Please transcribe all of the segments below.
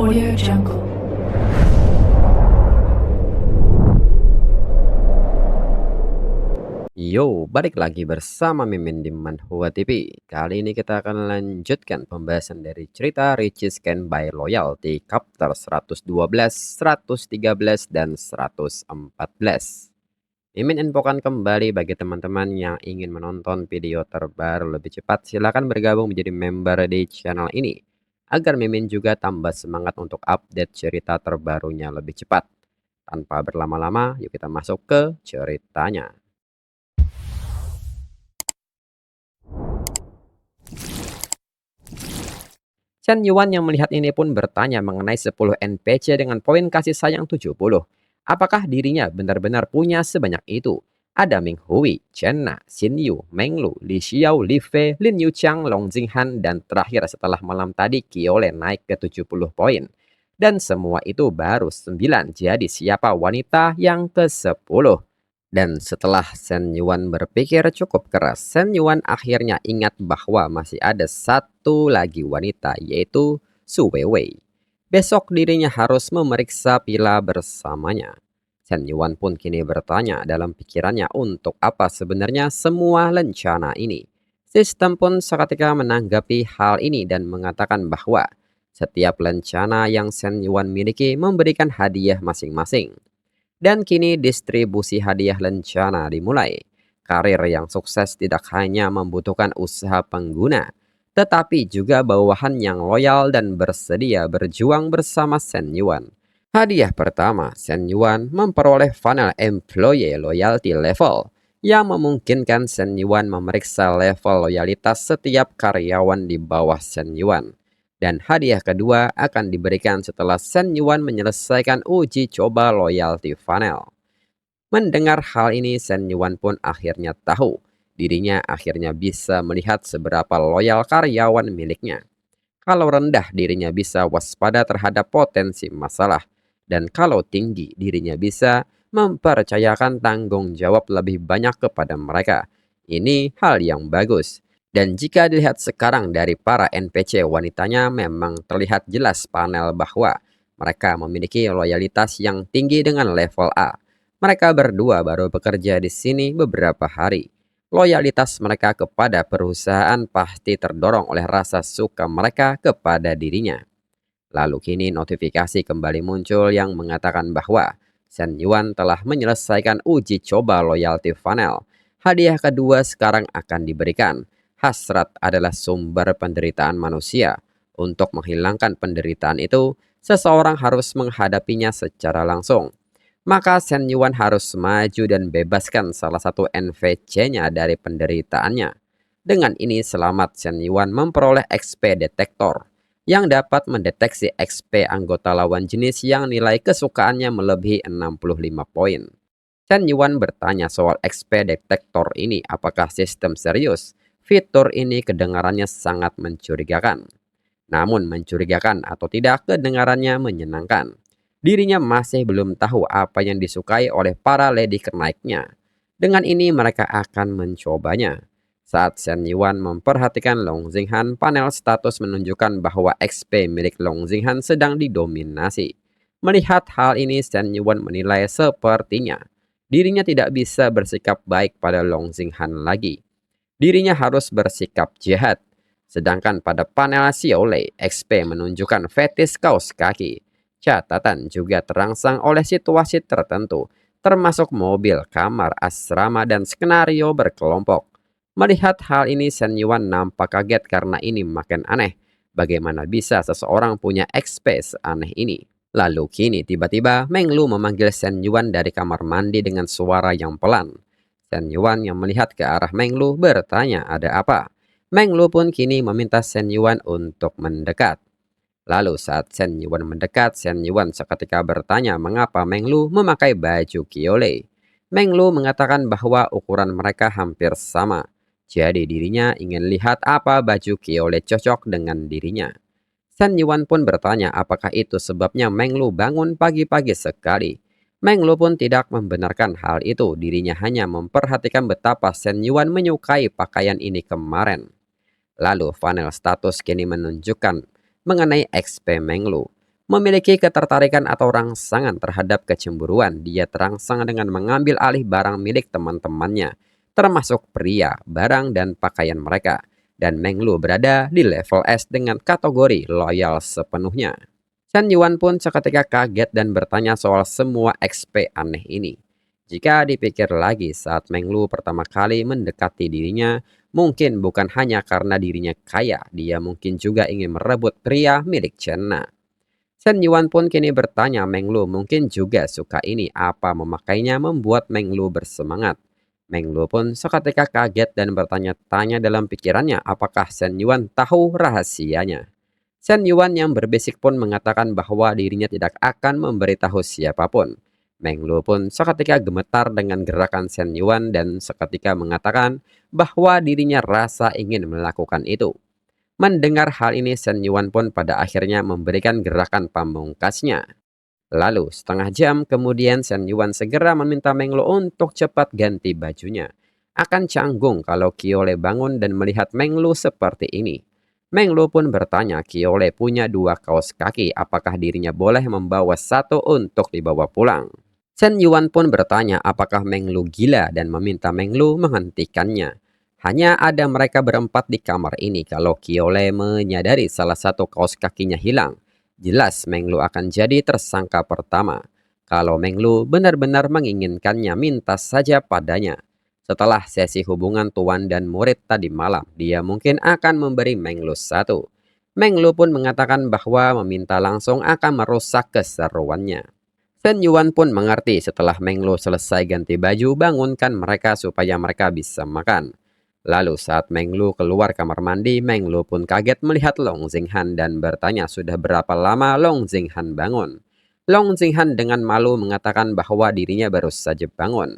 Audio Jungle. Yo, balik lagi bersama Mimin di Manhwa TV. Kali ini kita akan lanjutkan pembahasan dari cerita Richie Scan by Loyalty chapter 112, 113, dan 114. Mimin infokan kembali bagi teman-teman yang ingin menonton video terbaru lebih cepat, silahkan bergabung menjadi member di channel ini agar Mimin juga tambah semangat untuk update cerita terbarunya lebih cepat. Tanpa berlama-lama, yuk kita masuk ke ceritanya. Chen Yuan yang melihat ini pun bertanya mengenai 10 NPC dengan poin kasih sayang 70. Apakah dirinya benar-benar punya sebanyak itu? Ada Ming Hui, Chen Na, Xin Yu, Meng Lu, Li Xiao, Li Fei, Lin Yuchang, Long Jinghan, dan terakhir setelah malam tadi Qiole naik ke 70 poin. Dan semua itu baru 9, jadi siapa wanita yang ke-10? Dan setelah Shen Yuan berpikir cukup keras, Shen Yuan akhirnya ingat bahwa masih ada satu lagi wanita, yaitu Su Weiwei. Besok dirinya harus memeriksa pila bersamanya. Shen Yuan pun kini bertanya dalam pikirannya untuk apa sebenarnya semua rencana ini. Sistem pun seketika menanggapi hal ini dan mengatakan bahwa setiap rencana yang Shen Yuan miliki memberikan hadiah masing-masing. Dan kini distribusi hadiah lencana dimulai. Karir yang sukses tidak hanya membutuhkan usaha pengguna, tetapi juga bawahan yang loyal dan bersedia berjuang bersama Shen Yuan. Hadiah pertama, Shen Yuan memperoleh funnel Employee Loyalty Level yang memungkinkan Shen Yuan memeriksa level loyalitas setiap karyawan di bawah Shen Yuan. Dan hadiah kedua akan diberikan setelah Shen Yuan menyelesaikan uji coba loyalty funnel. Mendengar hal ini, Shen Yuan pun akhirnya tahu dirinya akhirnya bisa melihat seberapa loyal karyawan miliknya. Kalau rendah, dirinya bisa waspada terhadap potensi masalah. Dan kalau tinggi, dirinya bisa mempercayakan tanggung jawab lebih banyak kepada mereka. Ini hal yang bagus. Dan jika dilihat sekarang dari para NPC wanitanya, memang terlihat jelas panel bahwa mereka memiliki loyalitas yang tinggi dengan level A. Mereka berdua baru bekerja di sini beberapa hari. Loyalitas mereka kepada perusahaan pasti terdorong oleh rasa suka mereka kepada dirinya. Lalu kini notifikasi kembali muncul yang mengatakan bahwa Shen Yuan telah menyelesaikan uji coba loyalty funnel. Hadiah kedua sekarang akan diberikan. Hasrat adalah sumber penderitaan manusia. Untuk menghilangkan penderitaan itu, seseorang harus menghadapinya secara langsung. Maka Shen Yuan harus maju dan bebaskan salah satu NPC-nya dari penderitaannya. Dengan ini selamat Shen Yuan memperoleh XP detektor yang dapat mendeteksi XP anggota lawan jenis yang nilai kesukaannya melebihi 65 poin. Shen Yuan bertanya soal XP detektor ini apakah sistem serius. Fitur ini kedengarannya sangat mencurigakan. Namun mencurigakan atau tidak, kedengarannya menyenangkan. Dirinya masih belum tahu apa yang disukai oleh para lady kenaiknya. Dengan ini mereka akan mencobanya. Saat Shen Yuan memperhatikan Long Jinghan, panel status menunjukkan bahwa XP milik Long Jinghan sedang didominasi. Melihat hal ini, Shen Yuan menilai sepertinya dirinya tidak bisa bersikap baik pada Long Jinghan lagi. Dirinya harus bersikap jahat. Sedangkan pada panel Xiaolei, XP menunjukkan fetis kaos kaki. Catatan juga terangsang oleh situasi tertentu, termasuk mobil, kamar, asrama, dan skenario berkelompok. Melihat hal ini, Shen Yuan nampak kaget karena ini makin aneh. Bagaimana bisa seseorang punya XP seaneh ini? Lalu kini tiba-tiba Meng Lu memanggil Shen Yuan dari kamar mandi dengan suara yang pelan. Shen Yuan yang melihat ke arah Meng Lu bertanya ada apa. Meng Lu pun kini meminta Shen Yuan untuk mendekat. Lalu saat Shen Yuan mendekat, Shen Yuan seketika bertanya mengapa Meng Lu memakai baju Qiole. Meng Lu mengatakan bahwa ukuran mereka hampir sama. Jadi dirinya ingin lihat apa baju Qiole cocok dengan dirinya. Shen Yuan pun bertanya apakah itu sebabnya Meng Lu bangun pagi-pagi sekali. Meng Lu pun tidak membenarkan hal itu, dirinya hanya memperhatikan betapa Shen Yuan menyukai pakaian ini kemarin. Lalu panel status kini menunjukkan mengenai XP Meng Lu. memiliki ketertarikan atau rangsangan terhadap kecemburuan. Dia terangsang dengan mengambil alih barang milik teman-temannya, termasuk pria, barang, dan pakaian mereka. Dan Meng Lu berada di level S dengan kategori loyal sepenuhnya. Chen Yuan pun seketika kaget dan bertanya soal semua XP aneh ini. Jika dipikir lagi saat Meng Lu pertama kali mendekati dirinya, mungkin bukan hanya karena dirinya kaya, dia mungkin juga ingin merebut pria milik Chen Na. Chen Yuan pun kini bertanya Meng Lu mungkin juga suka ini, apa memakainya membuat Meng Lu bersemangat. Meng Lu pun seketika kaget dan bertanya-tanya dalam pikirannya apakah Chen Yuan tahu rahasianya. Chen Yuan yang berbisik pun mengatakan bahwa dirinya tidak akan memberitahu siapapun. Meng Lu pun seketika gemetar dengan gerakan Chen Yuan dan seketika mengatakan bahwa dirinya rasa ingin melakukan itu. Mendengar hal ini, Shen Yuan pun pada akhirnya memberikan gerakan pamungkasnya. Lalu, setengah jam kemudian Shen Yuan segera meminta Meng Lu untuk cepat ganti bajunya. Akan canggung kalau Qiole bangun dan melihat Meng Lu seperti ini. Meng Lu pun bertanya Qiole punya 2 kaos kaki, apakah dirinya boleh membawa satu untuk dibawa pulang. Shen Yuan pun bertanya apakah Meng Lu gila dan meminta Meng Lu menghentikannya. Hanya ada mereka berempat di kamar ini kalau Qiole menyadari salah satu kaos kakinya hilang. Jelas Meng Lu akan jadi tersangka pertama. Kalau Meng Lu benar-benar menginginkannya, minta saja padanya. Setelah sesi hubungan tuan dan murid tadi malam, dia mungkin akan memberi Meng Lu satu. Meng Lu pun mengatakan bahwa meminta langsung akan merusak keseruannya. Shen Yuan pun mengerti setelah Meng Lu selesai ganti baju, bangunkan mereka supaya mereka bisa makan. Lalu saat Meng Lu keluar kamar mandi, Meng Lu pun kaget melihat Long Jinghan dan bertanya sudah berapa lama Long Jinghan bangun. Long Jinghan dengan malu mengatakan bahwa dirinya baru saja bangun.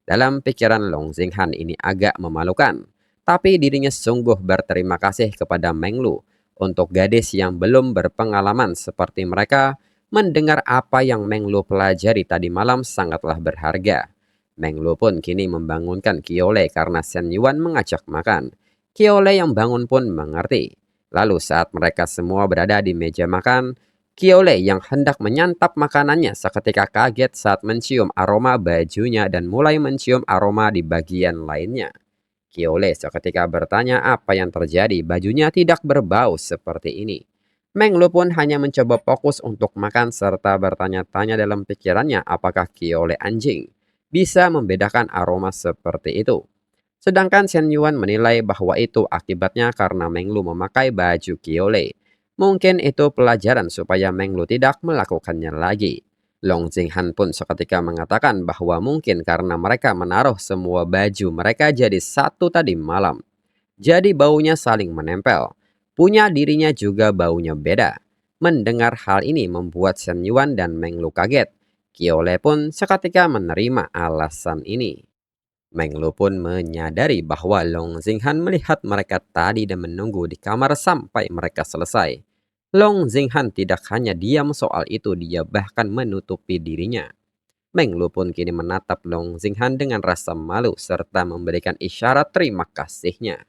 Dalam pikiran Long Jinghan ini agak memalukan, tapi dirinya sungguh berterima kasih kepada Meng Lu. Untuk gadis yang belum berpengalaman seperti mereka, mendengar apa yang Meng Lu pelajari tadi malam sangatlah berharga. Meng Lu pun kini membangunkan Qiole karena Shen Yuan mengajak makan. Qiole yang bangun pun mengerti. Lalu saat mereka semua berada di meja makan, Qiole yang hendak menyantap makanannya seketika kaget saat mencium aroma bajunya dan mulai mencium aroma di bagian lainnya. Qiole seketika bertanya apa yang terjadi, bajunya tidak berbau seperti ini. Meng Lu pun hanya mencoba fokus untuk makan serta bertanya-tanya dalam pikirannya apakah Qiole anjing bisa membedakan aroma seperti itu. Sedangkan Shen Yuan menilai bahwa itu akibatnya karena Meng Lu memakai baju Qiole. Mungkin itu pelajaran supaya Meng Lu tidak melakukannya lagi. Long Jinghan pun seketika mengatakan bahwa mungkin karena mereka menaruh semua baju mereka jadi satu tadi malam. Jadi baunya saling menempel. Punya dirinya juga baunya beda. Mendengar hal ini membuat Shen Yuan dan Meng Lu kaget. Qiole pun seketika menerima alasan ini. Meng Lu pun menyadari bahwa Long Jinghan melihat mereka tadi dan menunggu di kamar sampai mereka selesai. Long Jinghan tidak hanya diam soal itu, dia bahkan menutupi dirinya. Meng Lu pun kini menatap Long Jinghan dengan rasa malu serta memberikan isyarat terima kasihnya.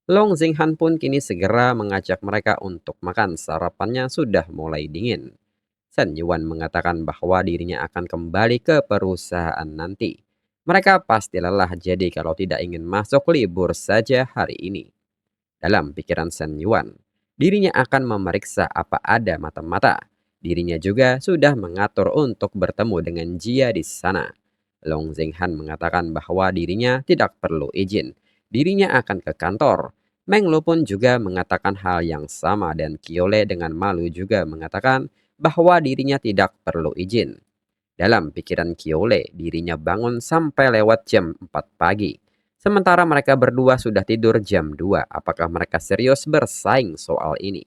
Long Jinghan pun kini segera mengajak mereka untuk makan, sarapannya sudah mulai dingin. Shen Yuan mengatakan bahwa dirinya akan kembali ke perusahaan nanti. Mereka pasti lelah, jadi kalau tidak ingin masuk libur saja hari ini. Dalam pikiran Shen Yuan, dirinya akan memeriksa apa ada mata-mata. Dirinya juga sudah mengatur untuk bertemu dengan Jia di sana. Long Jinghan mengatakan bahwa dirinya tidak perlu izin. Dirinya akan ke kantor. Meng Lu pun juga mengatakan hal yang sama dan Qiole dengan malu juga mengatakan bahwa dirinya tidak perlu izin. Dalam pikiran Qiole, dirinya bangun sampai lewat jam 4 pagi. Sementara mereka berdua sudah tidur jam 2. Apakah mereka serius bersaing soal ini?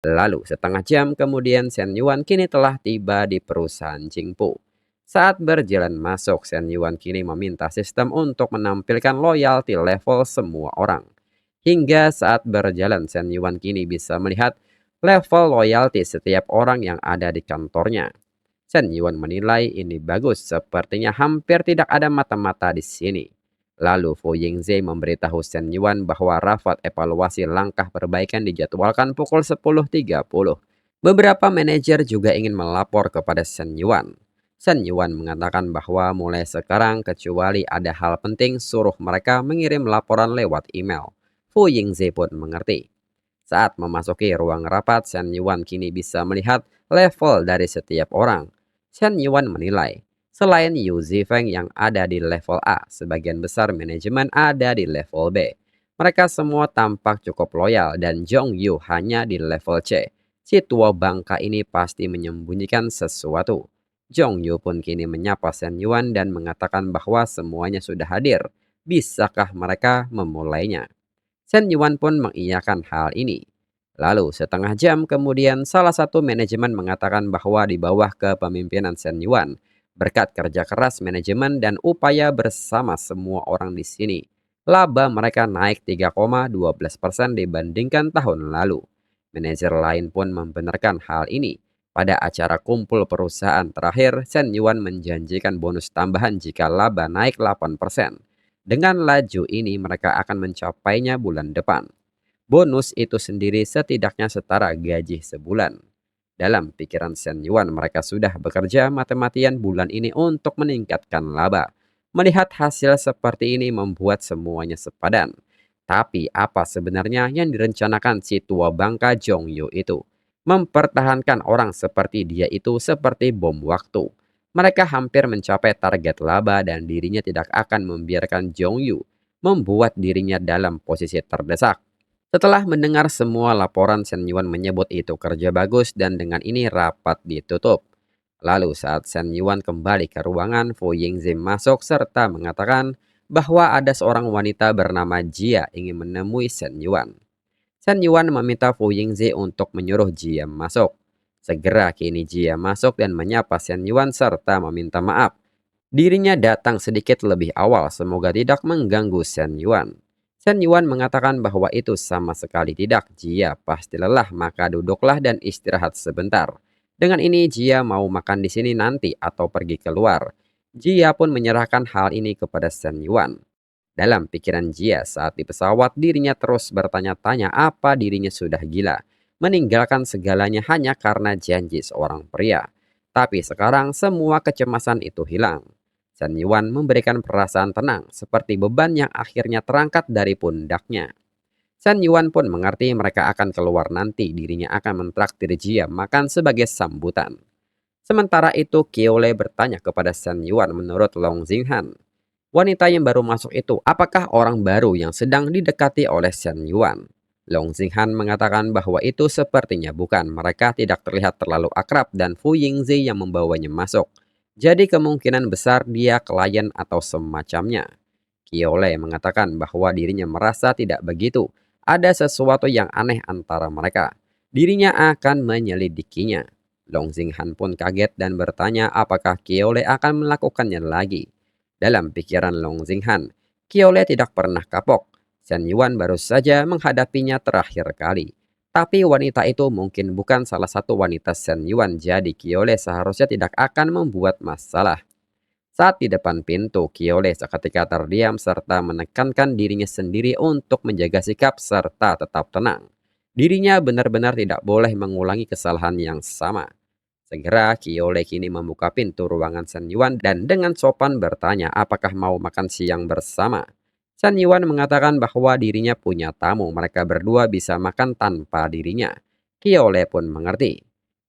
Lalu setengah jam kemudian Shen Yuan kini telah tiba di perusahaan Jingpu. Saat berjalan masuk, Shen Yuan kini meminta sistem untuk menampilkan loyalty level semua orang. Hingga saat berjalan, Shen Yuan kini bisa melihat level loyalty setiap orang yang ada di kantornya. Shen Yuan menilai ini bagus, sepertinya hampir tidak ada mata-mata di sini. Lalu Fu Yingze memberitahu Shen Yuan bahwa rapat evaluasi langkah perbaikan dijadwalkan pukul 10.30. Beberapa manajer juga ingin melapor kepada Shen Yuan. Shen Yuan mengatakan bahwa mulai sekarang kecuali ada hal penting suruh mereka mengirim laporan lewat email. Fu Yingzi pun mengerti. Saat memasuki ruang rapat, Shen Yuan kini bisa melihat level dari setiap orang. Shen Yuan menilai, selain Yu Zifeng yang ada di level A, sebagian besar manajemen ada di level B. Mereka semua tampak cukup loyal dan Zhong Yu hanya di level C. Si tua bangka ini pasti menyembunyikan sesuatu. Zhong Yu pun kini menyapa Shen Yuan dan mengatakan bahwa semuanya sudah hadir. Bisakah mereka memulainya? Shen Yuan pun mengiyakan hal ini. Lalu setengah jam kemudian salah satu manajemen mengatakan bahwa di bawah kepemimpinan Shen Yuan, berkat kerja keras manajemen dan upaya bersama semua orang di sini, laba mereka naik 3,12% dibandingkan tahun lalu. Manajer lain pun membenarkan hal ini. Pada acara kumpul perusahaan terakhir, Shen Yuan menjanjikan bonus tambahan jika laba naik 8%. Dengan laju ini mereka akan mencapainya bulan depan. Bonus itu sendiri setidaknya setara gaji sebulan. Dalam pikiran Shen Yuan mereka sudah bekerja mati-matian bulan ini untuk meningkatkan laba. Melihat hasil seperti ini membuat semuanya sepadan. Tapi apa sebenarnya yang direncanakan si tua bangka Zhong Yu itu? Mempertahankan orang seperti dia itu seperti bom waktu. Mereka hampir mencapai target laba dan dirinya tidak akan membiarkan Zhong Yu membuat dirinya dalam posisi terdesak. Setelah mendengar semua laporan, Shen Yuan menyebut itu kerja bagus dan dengan ini rapat ditutup. Lalu saat Shen Yuan kembali ke ruangan, Fu Yingzim masuk serta mengatakan bahwa ada seorang wanita bernama Jia ingin menemui Shen Yuan. Shen Yuan meminta Fu Yingzi untuk menyuruh Jia masuk. Segera kini Jia masuk dan menyapa Shen Yuan serta meminta maaf. Dirinya datang sedikit lebih awal, semoga tidak mengganggu Shen Yuan. Shen Yuan mengatakan bahwa itu sama sekali tidak. Jia pasti lelah, maka duduklah dan istirahat sebentar. Dengan ini Jia mau makan di sini nanti atau pergi keluar. Jia pun menyerahkan hal ini kepada Shen Yuan. Dalam pikiran Jia saat di pesawat, dirinya terus bertanya-tanya apa dirinya sudah gila, meninggalkan segalanya hanya karena janji seorang pria. Tapi sekarang semua kecemasan itu hilang. Shen Yuan memberikan perasaan tenang, seperti beban yang akhirnya terangkat dari pundaknya. Shen Yuan pun mengerti mereka akan keluar nanti, dirinya akan mentraktir Jia makan sebagai sambutan. Sementara itu, Qiole bertanya kepada Shen Yuan menurut Long Jinghan. Wanita yang baru masuk itu, apakah orang baru yang sedang didekati oleh Shen Yuan? Long Jinghan mengatakan bahwa itu sepertinya bukan. Mereka tidak terlihat terlalu akrab dan Fu Yingzi yang membawanya masuk. Jadi kemungkinan besar dia klien atau semacamnya. Qiole mengatakan bahwa dirinya merasa tidak begitu. Ada sesuatu yang aneh antara mereka. Dirinya akan menyelidikinya. Long Jinghan pun kaget dan bertanya apakah Qiole akan melakukannya lagi. Dalam pikiran Long Jinghan, Qiole tidak pernah kapok. Shen Yuan baru saja menghadapinya terakhir kali. Tapi wanita itu mungkin bukan salah satu wanita Shen Yuan, jadi Qiole seharusnya tidak akan membuat masalah. Saat di depan pintu, Qiole seketika terdiam serta menekankan dirinya sendiri untuk menjaga sikap serta tetap tenang. Dirinya benar-benar tidak boleh mengulangi kesalahan yang sama. Segera Qiole kini membuka pintu ruangan Shen Yuan dan dengan sopan bertanya apakah mau makan siang bersama. Shen Yuan mengatakan bahwa dirinya punya tamu, mereka berdua bisa makan tanpa dirinya. Qiole pun mengerti.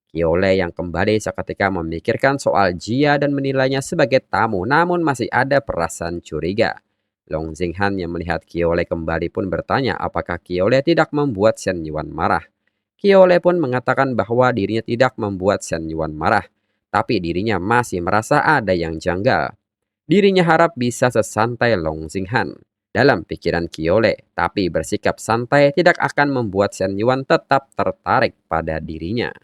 Qiole yang kembali seketika memikirkan soal Jia dan menilainya sebagai tamu, namun masih ada perasaan curiga. Long Jinghan yang melihat Qiole kembali pun bertanya apakah Qiole tidak membuat Shen Yuan marah. Qiole pun mengatakan bahwa dirinya tidak membuat Shen Yuan marah, tapi dirinya masih merasa ada yang janggal. Dirinya harap bisa sesantai Long Jinghan. Dalam pikiran Qiole, tapi bersikap santai tidak akan membuat Shen Yuan tetap tertarik pada dirinya.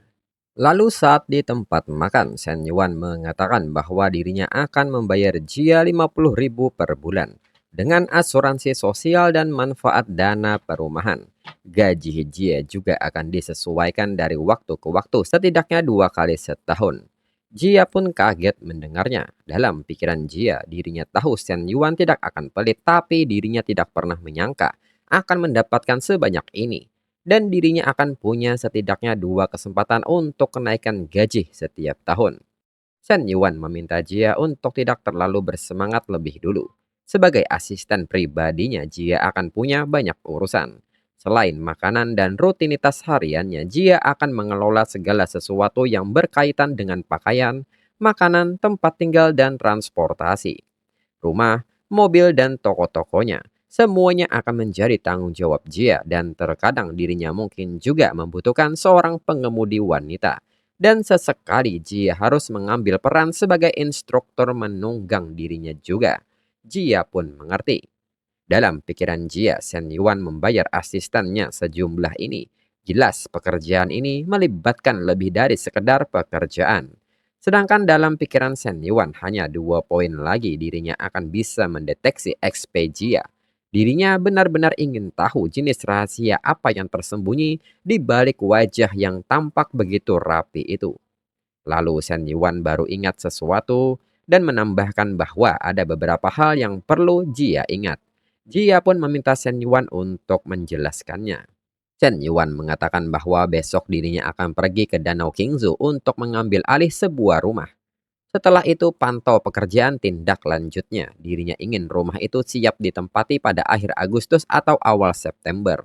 Lalu saat di tempat makan, Shen Yuan mengatakan bahwa dirinya akan membayar Jia 50.000 per bulan dengan asuransi sosial dan manfaat dana perumahan. Gaji Jia juga akan disesuaikan dari waktu ke waktu setidaknya 2 kali setahun. Jia pun kaget mendengarnya. Dalam pikiran Jia, dirinya tahu Shen Yuan tidak akan pelit, tapi dirinya tidak pernah menyangka akan mendapatkan sebanyak ini. dan dirinya akan punya setidaknya dua kesempatan untuk kenaikan gaji setiap tahun. Shen Yuan meminta Jia untuk tidak terlalu bersemangat lebih dulu. Sebagai asisten pribadinya, Jia akan punya banyak urusan. Selain makanan dan rutinitas hariannya, Jia akan mengelola segala sesuatu yang berkaitan dengan pakaian, makanan, tempat tinggal, dan transportasi. Rumah, mobil, dan toko-tokonya. Semuanya akan menjadi tanggung jawab Jia dan terkadang dirinya mungkin juga membutuhkan seorang pengemudi wanita. Dan sesekali Jia harus mengambil peran sebagai instruktur menunggang dirinya juga. Jia pun mengerti. Dalam pikiran Jia, Shen Yuan membayar asistennya sejumlah ini. Jelas pekerjaan ini melibatkan lebih dari sekedar pekerjaan. Sedangkan dalam pikiran Shen Yuan hanya 2 poin lagi dirinya akan bisa mendeteksi XP Jia. Dirinya benar-benar ingin tahu jenis rahasia apa yang tersembunyi di balik wajah yang tampak begitu rapi itu. Lalu Shen Yuan baru ingat sesuatu dan menambahkan bahwa ada beberapa hal yang perlu Jia ingat. Jia pun meminta Shen Yuan untuk menjelaskannya. Shen Yuan mengatakan bahwa besok dirinya akan pergi ke Danau Qingzhou untuk mengambil alih sebuah rumah. Setelah itu pantau pekerjaan tindak lanjutnya. Dirinya ingin rumah itu siap ditempati pada akhir Agustus atau awal September.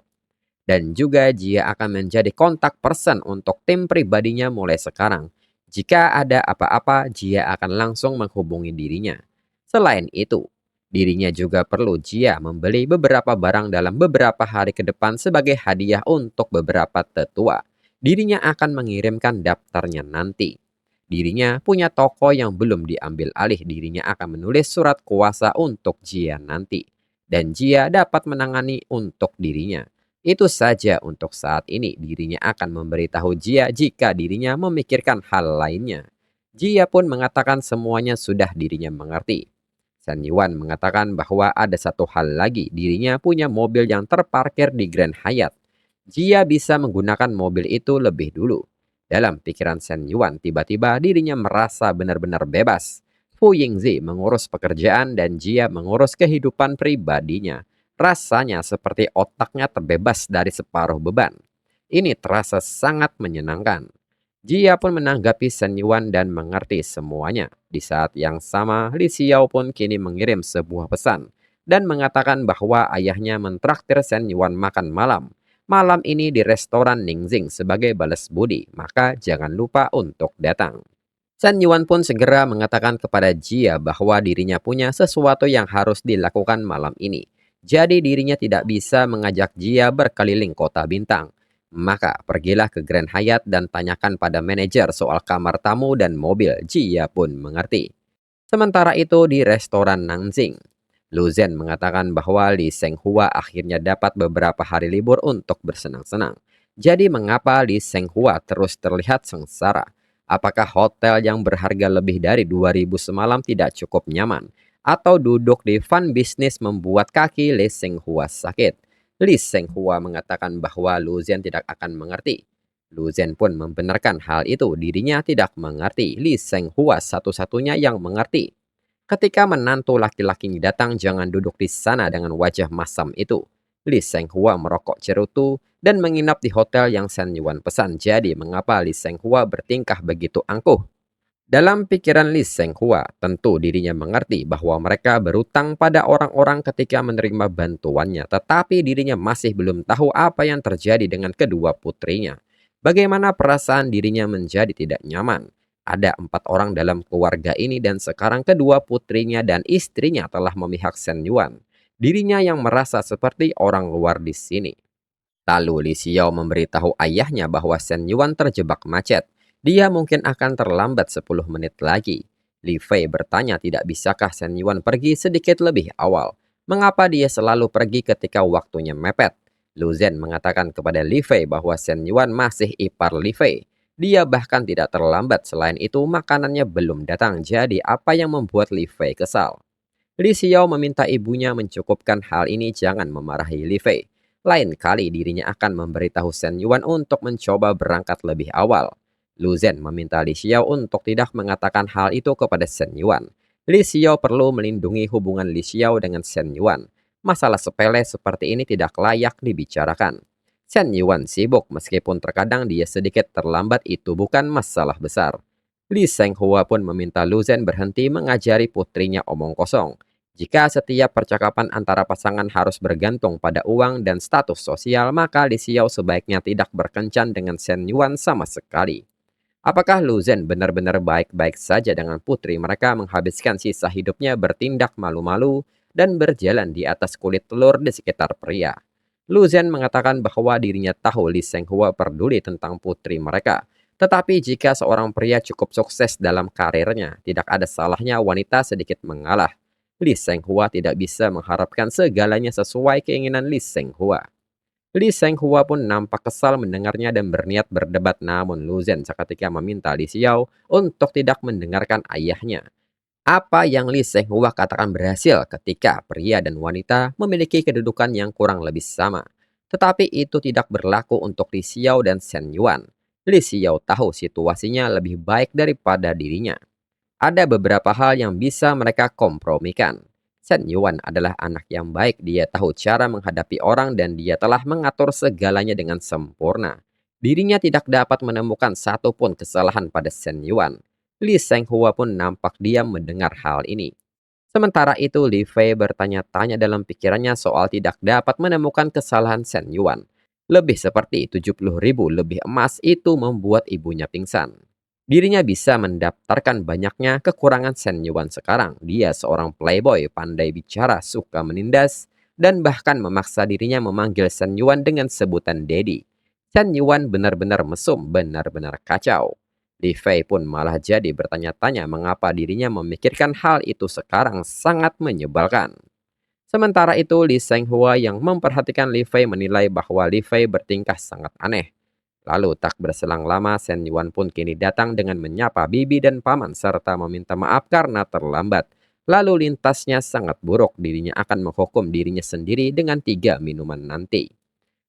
Dan juga Jia akan menjadi kontak person untuk tim pribadinya mulai sekarang. Jika ada apa-apa, Jia akan langsung menghubungi dirinya. Selain itu, dirinya juga perlu Jia membeli beberapa barang dalam beberapa hari ke depan sebagai hadiah untuk beberapa tetua. Dirinya akan mengirimkan daftarnya nanti. Dirinya punya toko yang belum diambil alih. Dirinya akan menulis surat kuasa untuk Jia nanti. Dan Jia dapat menangani untuk dirinya. Itu saja untuk saat ini. Dirinya akan memberitahu Jia jika dirinya memikirkan hal lainnya. Jia pun mengatakan semuanya sudah dirinya mengerti. Shen Yuan mengatakan bahwa ada satu hal lagi. Dirinya punya mobil yang terparkir di Grand Hyatt. Jia bisa menggunakan mobil itu lebih dulu. Dalam pikiran Shen Yuan, tiba-tiba dirinya merasa benar-benar bebas. Fu Yingzi mengurus pekerjaan dan Jia mengurus kehidupan pribadinya. Rasanya seperti otaknya terbebas dari separuh beban. Ini terasa sangat menyenangkan. Jia pun menanggapi Shen Yuan dan mengerti semuanya. Di saat yang sama, Li Xiao pun kini mengirim sebuah pesan dan mengatakan bahwa ayahnya mentraktir Shen Yuan makan malam. Malam ini di restoran Ningxing sebagai balas budi, maka jangan lupa untuk datang. Shen Yuan pun segera mengatakan kepada Jia bahwa dirinya punya sesuatu yang harus dilakukan malam ini. Jadi dirinya tidak bisa mengajak Jia berkeliling kota bintang. Maka pergilah ke Grand Hyatt dan tanyakan pada manajer soal kamar tamu dan mobil. Jia pun mengerti. Sementara itu di restoran Nanjing, Lu Zhen mengatakan bahwa Li Shenghua akhirnya dapat beberapa hari libur untuk bersenang-senang. Jadi mengapa Li Shenghua terus terlihat sengsara? Apakah hotel yang berharga lebih dari 2.000 semalam tidak cukup nyaman? Atau duduk di fun bisnis membuat kaki Li Shenghua sakit? Li Shenghua mengatakan bahwa Lu Zhen tidak akan mengerti. Lu Zhen pun membenarkan hal itu. Dirinya tidak mengerti. Li Shenghua satu-satunya yang mengerti. Ketika menantu laki-lakinya datang, jangan duduk di sana dengan wajah masam itu. Li Shenghua merokok cerutu dan menginap di hotel yang Shen Yuan pesan. Jadi mengapa Li Shenghua bertingkah begitu angkuh? Dalam pikiran Li Shenghua, tentu dirinya mengerti bahwa mereka berutang pada orang-orang ketika menerima bantuannya. Tetapi dirinya masih belum tahu apa yang terjadi dengan kedua putrinya. Bagaimana perasaan dirinya menjadi tidak nyaman. Ada 4 orang dalam keluarga ini dan sekarang kedua putrinya dan istrinya telah memihak Shen Yuan. Dirinya yang merasa seperti orang luar di sini. Lalu Li Xiao memberitahu ayahnya bahwa Shen Yuan terjebak macet. Dia mungkin akan terlambat 10 menit lagi. Li Fei bertanya tidak bisakah Shen Yuan pergi sedikit lebih awal. Mengapa dia selalu pergi ketika waktunya mepet? Lu Zhen mengatakan kepada Li Fei bahwa Shen Yuan masih ipar Li Fei. Dia bahkan tidak terlambat, selain itu makanannya belum datang. Jadi apa yang membuat Li Fei kesal? Li Xiao meminta ibunya mencukupkan hal ini, jangan memarahi Li Fei. Lain kali dirinya akan memberitahu Shen Yuan untuk mencoba berangkat lebih awal. Lu Zhen meminta Li Xiao untuk tidak mengatakan hal itu kepada Shen Yuan. Li Xiao perlu melindungi hubungan Li Xiao dengan Shen Yuan. Masalah sepele seperti ini tidak layak dibicarakan. Shen Yuan sibuk meskipun terkadang dia sedikit terlambat itu bukan masalah besar. Li Shenghua pun meminta Lu Zhen berhenti mengajari putrinya omong kosong. Jika setiap percakapan antara pasangan harus bergantung pada uang dan status sosial, maka Li Xiao sebaiknya tidak berkencan dengan Shen Yuan sama sekali. Apakah Lu Zhen benar-benar baik-baik saja dengan putri mereka menghabiskan sisa hidupnya bertindak malu-malu dan berjalan di atas kulit telur di sekitar pria? Lu Zhen mengatakan bahwa dirinya tahu Li Shenghua peduli tentang putri mereka. Tetapi jika seorang pria cukup sukses dalam karirnya, tidak ada salahnya wanita sedikit mengalah. Li Shenghua tidak bisa mengharapkan segalanya sesuai keinginan Li Shenghua. Li Shenghua pun nampak kesal mendengarnya dan berniat berdebat, namun Lu Zhen seketika meminta Li Xiao untuk tidak mendengarkan ayahnya. Apa yang Li Shenghua katakan berhasil ketika pria dan wanita memiliki kedudukan yang kurang lebih sama. Tetapi itu tidak berlaku untuk Li Xiao dan Shen Yuan. Li Xiao tahu situasinya lebih baik daripada dirinya. Ada beberapa hal yang bisa mereka kompromikan. Shen Yuan adalah anak yang baik, dia tahu cara menghadapi orang dan dia telah mengatur segalanya dengan sempurna. Dirinya tidak dapat menemukan satupun kesalahan pada Shen Yuan. Li Shenghua pun nampak diam mendengar hal ini. Sementara itu, Li Fei bertanya-tanya dalam pikirannya soal tidak dapat menemukan kesalahan Shen Yuan. Lebih seperti 70.000 lebih emas itu membuat ibunya pingsan. Dirinya bisa mendaftarkan banyaknya kekurangan Shen Yuan sekarang. Dia seorang playboy, pandai bicara, suka menindas, dan bahkan memaksa dirinya memanggil Shen Yuan dengan sebutan Daddy. Shen Yuan benar-benar mesum, benar-benar kacau. Li Fei pun malah jadi bertanya-tanya mengapa dirinya memikirkan hal itu sekarang, sangat menyebalkan. Sementara itu, Li Shenghua yang memperhatikan Li Fei menilai bahwa Li Fei bertingkah sangat aneh. Lalu tak berselang lama, Shen Yuan pun kini datang dengan menyapa bibi dan paman serta meminta maaf karena terlambat. Lalu lintasnya sangat buruk, dirinya akan menghukum dirinya sendiri dengan 3 minuman nanti.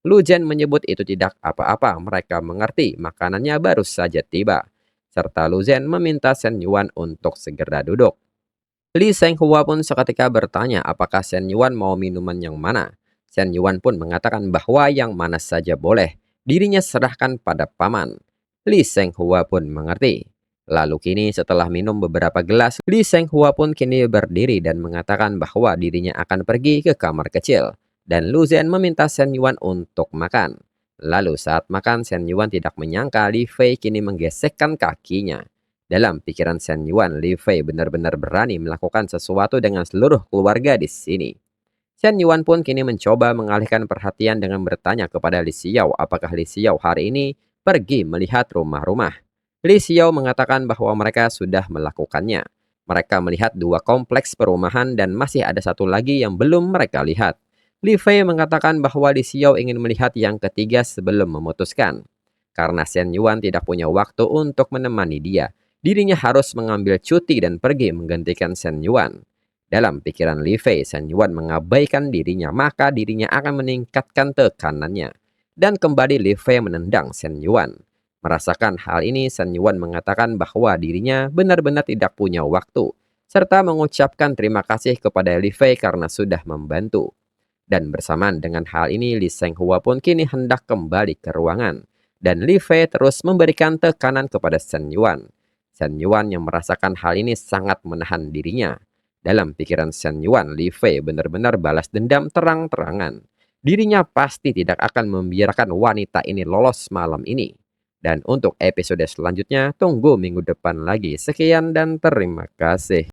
Lu Zhen menyebut itu tidak apa-apa, mereka mengerti makanannya baru saja tiba. Serta Lu Zhen meminta Shen Yuan untuk segera duduk. Li Shenghua pun seketika bertanya apakah Shen Yuan mau minuman yang mana. Shen Yuan pun mengatakan bahwa yang mana saja boleh. Dirinya serahkan pada paman. Li Shenghua pun mengerti. Lalu kini setelah minum beberapa gelas, Li Shenghua pun kini berdiri dan mengatakan bahwa dirinya akan pergi ke kamar kecil. Dan Lu Zhen meminta Shen Yuan untuk makan. Lalu saat makan, Shen Yuan tidak menyangka Li Fei kini menggesekkan kakinya. Dalam pikiran Shen Yuan, Li Fei benar-benar berani melakukan sesuatu dengan seluruh keluarga di sini. Shen Yuan pun kini mencoba mengalihkan perhatian dengan bertanya kepada Li Xiao apakah Li Xiao hari ini pergi melihat rumah-rumah. Li Xiao mengatakan bahwa mereka sudah melakukannya. Mereka melihat 2 kompleks perumahan dan masih ada satu lagi yang belum mereka lihat. Li Fei mengatakan bahwa Li Xiao ingin melihat yang ketiga sebelum memutuskan. Karena Shen Yuan tidak punya waktu untuk menemani dia, dirinya harus mengambil cuti dan pergi menggantikan Shen Yuan. Dalam pikiran Li Fei, Shen Yuan mengabaikan dirinya, maka dirinya akan meningkatkan tekanannya. Dan kembali Li Fei menendang Shen Yuan. Merasakan hal ini, Shen Yuan mengatakan bahwa dirinya benar-benar tidak punya waktu, serta mengucapkan terima kasih kepada Li Fei karena sudah membantu. Dan bersamaan dengan hal ini, Li Shenghua pun kini hendak kembali ke ruangan. Dan Li Fei terus memberikan tekanan kepada Shen Yuan. Shen Yuan yang merasakan hal ini sangat menahan dirinya. Dalam pikiran Shen Yuan, Li Fei benar-benar balas dendam terang-terangan. Dirinya pasti tidak akan membiarkan wanita ini lolos malam ini. Dan untuk episode selanjutnya, tunggu minggu depan lagi. Sekian dan terima kasih.